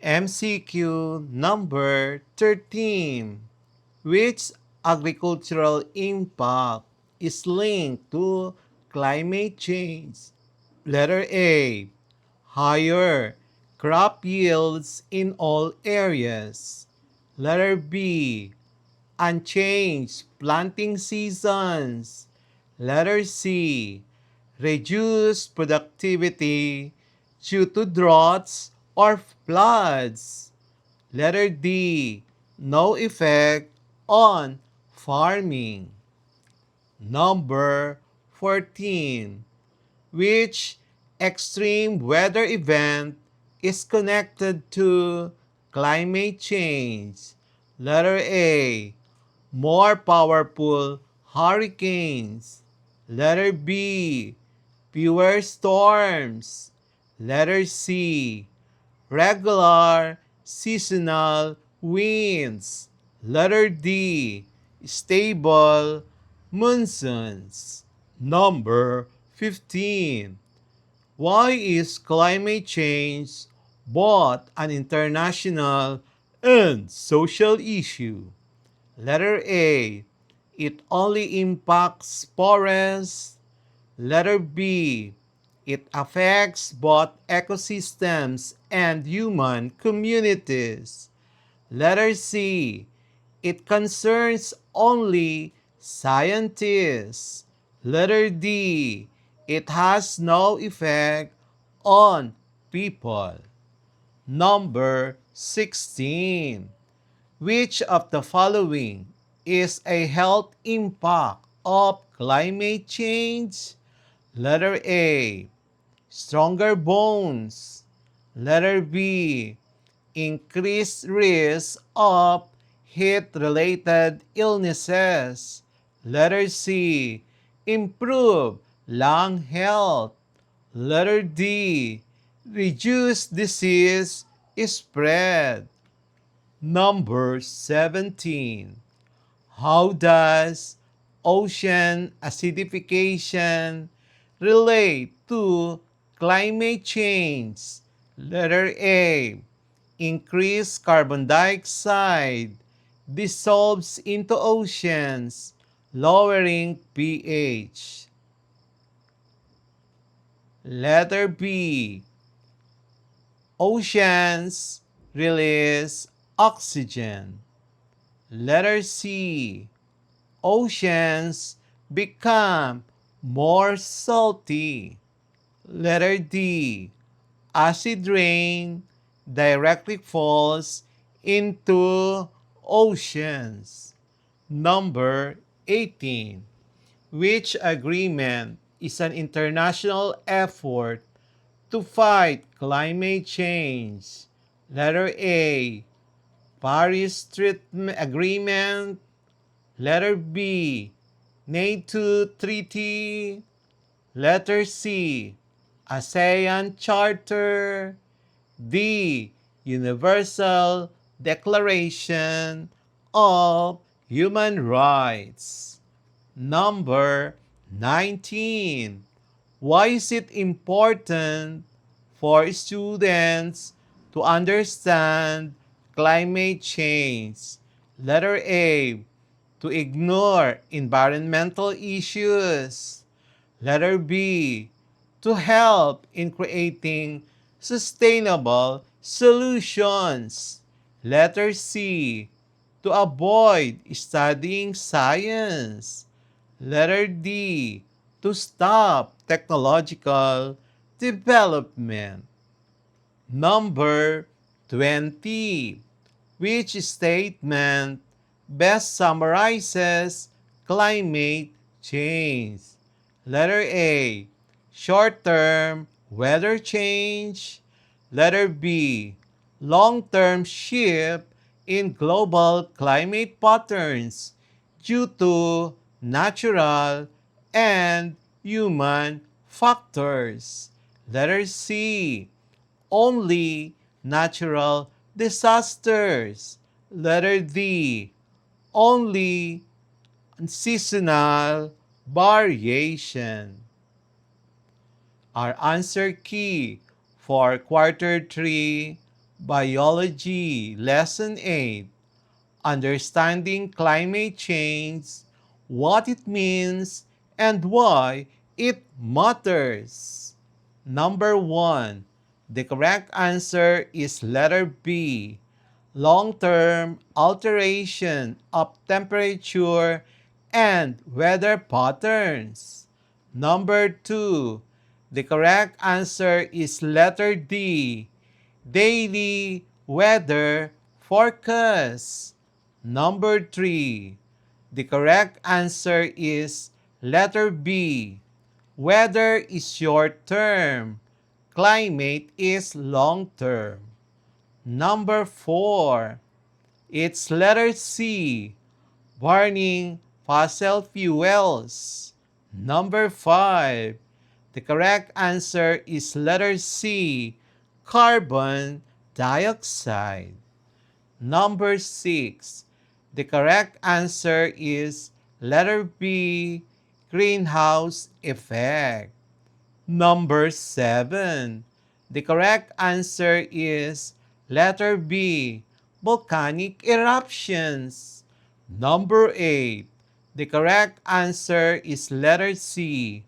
MCQ number 13. Which agricultural impact is linked to climate change? Letter A. Higher crop yields in all areas. Letter B. Unchanged planting seasons. Letter C. Reduced productivity due to droughts or floods. Letter D. No effect on farming. Number 14. Which extreme weather event is connected to climate change? Letter A. More powerful hurricanes. Letter B. Fewer storms. Letter C. Regular seasonal winds. Letter D. Stable monsoons. Number 15. Why is climate change both an international and social issue? Letter A. It only impacts forests. Letter B. It affects both ecosystems and human communities. Letter C. It concerns only scientists. Letter D. It has no effect on people. Number 16. Which of the following is a health impact of climate change? Letter A. Stronger bones. Letter B. Increased risk of heat-related illnesses. Letter C. Improve lung health. Letter D. Reduce disease spread. Number 17. How does ocean acidification relate to climate change? Letter A. Increased carbon dioxide dissolves into oceans, lowering pH. Letter B. Oceans release oxygen. Letter C. Oceans become more salty. Letter D. Acid rain directly falls into oceans. Number 18. Which agreement is an international effort to fight climate change? Letter A. Paris Agreement. Letter B. NATO Treaty. Letter C. ASEAN Charter. D. Universal Declaration of Human Rights. Number 19. Why is it important for students to understand climate change? Letter A. To ignore environmental issues. Letter B. To help in creating sustainable solutions. Letter C. To avoid studying science. Letter D. To stop technological development. Number 20. Which statement best summarizes climate change? Letter A. Short-term weather change. Letter B. Long-term shift in global climate patterns due to natural and human factors. Letter C. Only natural disasters. Letter D. Only seasonal variation. Our answer key for quarter 3 Biology Lesson 8: Understanding Climate Change, What It Means, and Why It Matters. Number 1. The correct answer is letter B. Long-term alteration of temperature and weather patterns. Number 2. The correct answer is letter D. Daily weather forecast. Number 3. The correct answer is letter B. Weather is short term. Climate is long term. Number 4. It's letter C. Burning fossil fuels. Number 5. The correct answer is letter C. Carbon dioxide. Number 6. The correct answer is letter B. Greenhouse effect. Number 7. The correct answer is letter B. Volcanic eruptions. Number 8. The correct answer is letter C.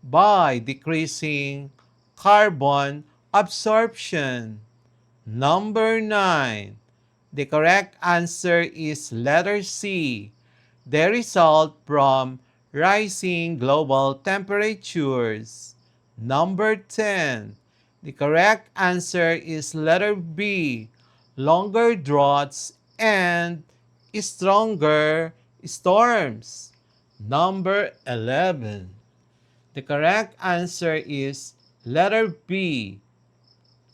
By decreasing carbon absorption. Number 9. The correct answer is letter C. The result from rising global temperatures. Number 10. The correct answer is letter B. Longer droughts and stronger storms. Number 11. The correct answer is letter B.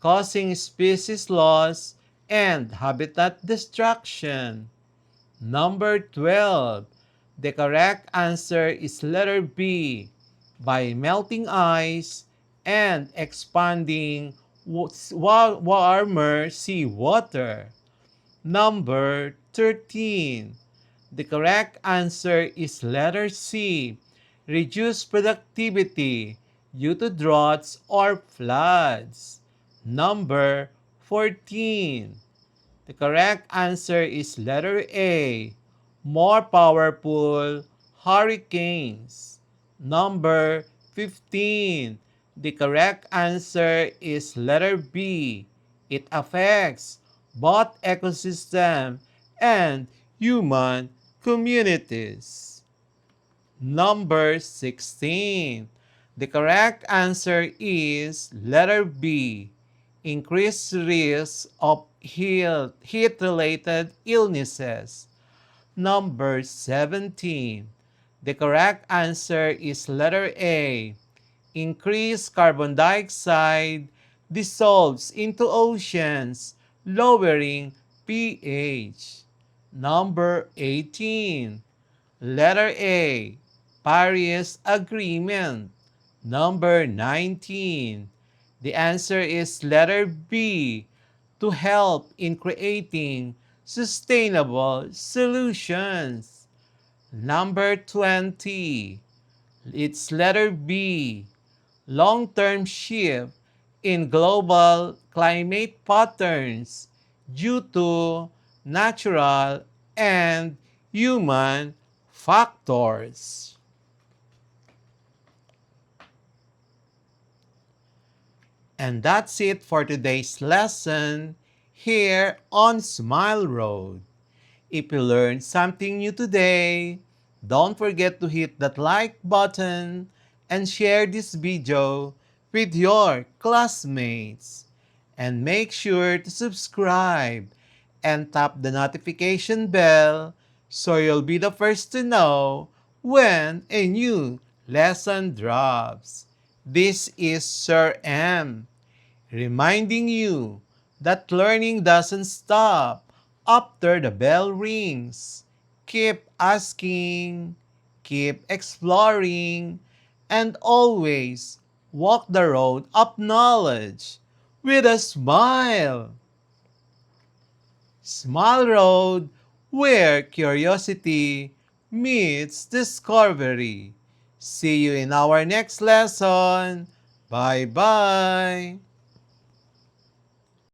Causing species loss and habitat destruction. Number 12. The correct answer is letter B. By melting ice and expanding warmer seawater. Number 13. The correct answer is letter C. Reduce productivity due to droughts or floods. Number 14. The correct answer is letter A. More powerful hurricanes. Number 15. The correct answer is letter B. It affects both ecosystem and human communities. Number 16. The correct answer is letter B. Increased risk of heat-related illnesses. Number 17. The correct answer is letter A. Increased carbon dioxide dissolves into oceans, lowering pH. Number 18. Letter A. Paris Agreement. Number 19. The answer is letter B. To help in creating sustainable solutions. Number 20. It's letter B. Long-term shift in global climate patterns due to natural and human factors. And that's it for today's lesson here on Smile Road. If you learned something new today, don't forget to hit that like button and share this video with your classmates. And make sure to subscribe and tap the notification bell so you'll be the first to know when a new lesson drops. This is Sir M, reminding you that learning doesn't stop after the bell rings. Keep asking, keep exploring, and always walk the road of knowledge with a smile. Smile Road, where curiosity meets discovery. See you in our next lesson. Bye-bye.